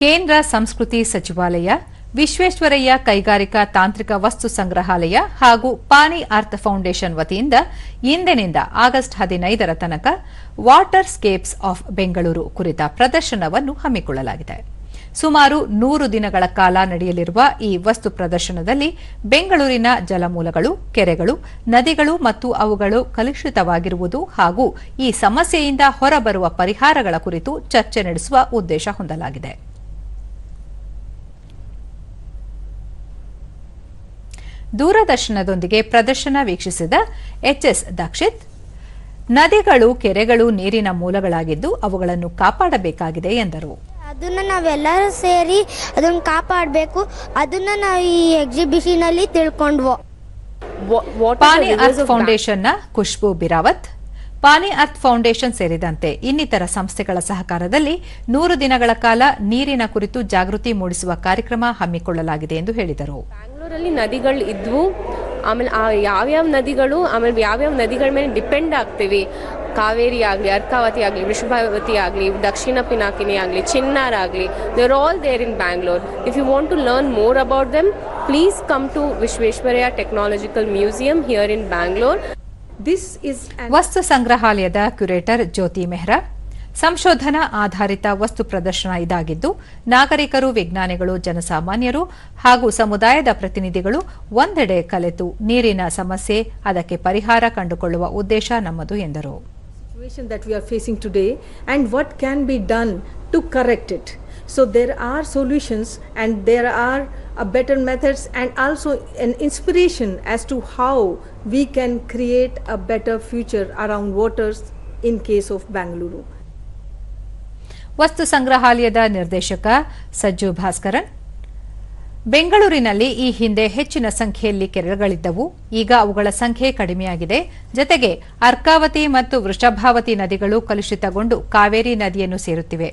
ಕೇಂದ್ರ ಸಂಸ್ಕೃತಿ ಸಚಿವಾಲಯ, ವಿಶ್ವೇಶ್ವರಯ್ಯ ಕೈಗಾರಿಕಾ ತಾಂತ್ರಿಕ ವಸ್ತು ಸಂಗ್ರಹಾಲಯ ಹಾಗೂ ಪಾನಿ ಅರ್ತ್ ಫೌಂಡೇಶನ್ ವತಿಯಿಂದ ಇಂದಿನಿಂದ ಆಗಸ್ಟ್ 15ರ ತನಕ ವಾಟರ್ ಸ್ಕೇಪ್ಸ್ ಆಫ್ ಬೆಂಗಳೂರು ಕುರಿತ ಪ್ರದರ್ಶನವನ್ನು ಹಮ್ಮಿಕೊಳ್ಳಲಾಗಿದೆ. ಸುಮಾರು 100 ದಿನಗಳ ಕಾಲ ನಡೆಯಲಿರುವ ಈ ವಸ್ತು ಪ್ರದರ್ಶನದಲ್ಲಿ ಬೆಂಗಳೂರಿನ ಜಲಮೂಲಗಳು, ಕೆರೆಗಳು, ನದಿಗಳು ಮತ್ತು ಅವುಗಳು ಕಲುಷಿತವಾಗಿರುವುದು ಹಾಗೂ ಈ ಸಮಸ್ಯೆಯಿಂದ ಹೊರಬರುವ ಪರಿಹಾರಗಳ ಕುರಿತು ಚರ್ಚೆ ನಡೆಸುವ ಉದ್ದೇಶ ಹೊಂದಲಾಗಿದೆ. ದೂರದರ್ಶನದೊಂದಿಗೆ ಪ್ರದರ್ಶನ ವೀಕ್ಷಿಸಿದ ಎಚ್ಎಸ್ ದಕ್ಷಿತ್, ನದಿಗಳು, ಕೆರೆಗಳು ನೀರಿನ ಮೂಲಗಳಾಗಿದ್ದು ಅವುಗಳನ್ನು ಕಾಪಾಡಬೇಕಾಗಿದೆ ಎಂದರು. ಅದನ್ನ ನಾವೆಲ್ಲರೂ ಸೇರಿ ಅದನ್ನ ಕಾಪಾಡಬೇಕು. ಅದನ್ನ ನಾವು ಈ ಎಕ್ಸಿಬಿಷನ್ ಅಲ್ಲಿ ತಿಳ್ಕೊಂಡ್ವು. ಪಾನಿ ಅರ್ತ್ ಫೌಂಡೇಶನ್ನ ಖುಷ್ಬು ಬಿರಾವತ್, ಪಾನಿ ಅರ್ತ್ ಫೌಂಡೇಶನ್ ಸೇರಿದಂತೆ ಇನ್ನಿತರ ಸಂಸ್ಥೆಗಳ ಸಹಕಾರದಲ್ಲಿ 100 ದಿನಗಳ ಕಾಲ ನೀರಿನ ಕುರಿತು ಜಾಗೃತಿ ಮೂಡಿಸುವ ಕಾರ್ಯಕ್ರಮ ಹಮ್ಮಿಕೊಳ್ಳಲಾಗಿದೆ ಎಂದು ಹೇಳಿದರು. ಬ್ಯಾಂಗ್ಳೂರಲ್ಲಿ ನದಿಗಳು ಇದ್ವು, ಆಮೇಲೆ ಯಾವ್ಯಾವ ನದಿಗಳು, ಆಮೇಲೆ ಯಾವ್ಯಾವ ನದಿಗಳ ಮೇಲೆ ಡಿಪೆಂಡ್ ಆಗ್ತೀವಿ, ಕಾವೇರಿ ಆಗಲಿ, ಅರ್ಕಾವತಿ ಆಗಲಿ, ವೃಷಭಾವತಿ ಆಗಲಿ, ದಕ್ಷಿಣ ಪಿನಾಕಿನಿ ಆಗಲಿ, ಚಿನ್ನಾರ್ ಆಗಲಿ, they are all there in Bangalore. If you want to learn more about them, please come to Visvesvaraya technological museum here in Bangalore. ವಸ್ತು ಸಂಗ್ರಹಾಲಯದ ಕ್ಯೂರೇಟರ್ ಜ್ಯೋತಿ ಮೆಹ್ರಾ, ಸಂಶೋಧನಾ ಆಧಾರಿತ ವಸ್ತು ಪ್ರದರ್ಶನ ಇದಾಗಿದ್ದು ನಾಗರಿಕರು, ವಿಜ್ಞಾನಿಗಳು, ಜನಸಾಮಾನ್ಯರು ಹಾಗೂ ಸಮುದಾಯದ ಪ್ರತಿನಿಧಿಗಳು ಒಂದೆಡೆ ಕಲೆತು ನೀರಿನ ಸಮಸ್ಯೆ, ಅದಕ್ಕೆ ಪರಿಹಾರ ಕಂಡುಕೊಳ್ಳುವ ಉದ್ದೇಶ ನಮ್ಮದು ಎಂದರು. That we are facing today and what can be done to correct it. So there are solutions and there are better methods and also an inspiration as to how we can create a better future around waters in case of Bangalore. ವಸ್ತು ಸಂಗ್ರಹಾಲಯದ ನಿರ್ದೇಶಕ ಸಜ್ಜು ಭಾಸ್ಕರನ್, ಬೆಂಗಳೂರಿನಲ್ಲಿ ಈ ಹಿಂದೆ ಹೆಚ್ಚಿನ ಸಂಖ್ಯೆಯಲ್ಲಿ ಕೆರೆಗಳಿದ್ದವು, ಈಗ ಅವುಗಳ ಸಂಖ್ಯೆ ಕಡಿಮೆಯಾಗಿದೆ. ಜತೆಗೆ ಅರ್ಕಾವತಿ ಮತ್ತು ವೃಷಭಾವತಿ ನದಿಗಳು ಕಲುಷಿತಗೊಂಡು ಕಾವೇರಿ ನದಿಯನ್ನು ಸೇರುತ್ತಿವೆ.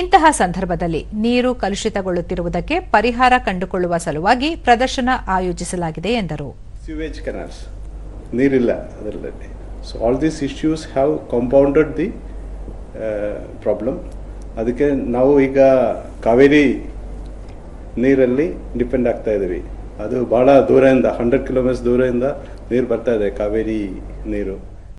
ಇಂತಹ ಸಂದರ್ಭದಲ್ಲಿ ನೀರು ಕಲುಷಿತಗೊಳ್ಳುತ್ತಿರುವುದಕ್ಕೆ ಪರಿಹಾರ ಕಂಡುಕೊಳ್ಳುವ ಸಲುವಾಗಿ ಪ್ರದರ್ಶನ ಆಯೋಜಿಸಲಾಗಿದೆ ಎಂದರು. Sewage canals, ನೀರಿಲ್ಲ ಅದರಲ್ಲಿ. So all these issues have compounded the problem. ಅದಕ್ಕೆ ನಾವು ಈಗ ಕಾವೇರಿ ನೀರಲ್ಲಿ ಡಿಪೆಂಡ್ ಆಗ್ತಾ ಇದ್ದೀವಿ. ಅದು ಭಾಳ ದೂರದಿಂದ 100 ಕಿಲೋಮೀಟರ್ಸ್ ದೂರದಿಂದ ನೀರು ಬರ್ತಾ ಇದೆ, ಕಾವೇರಿ ನೀರು.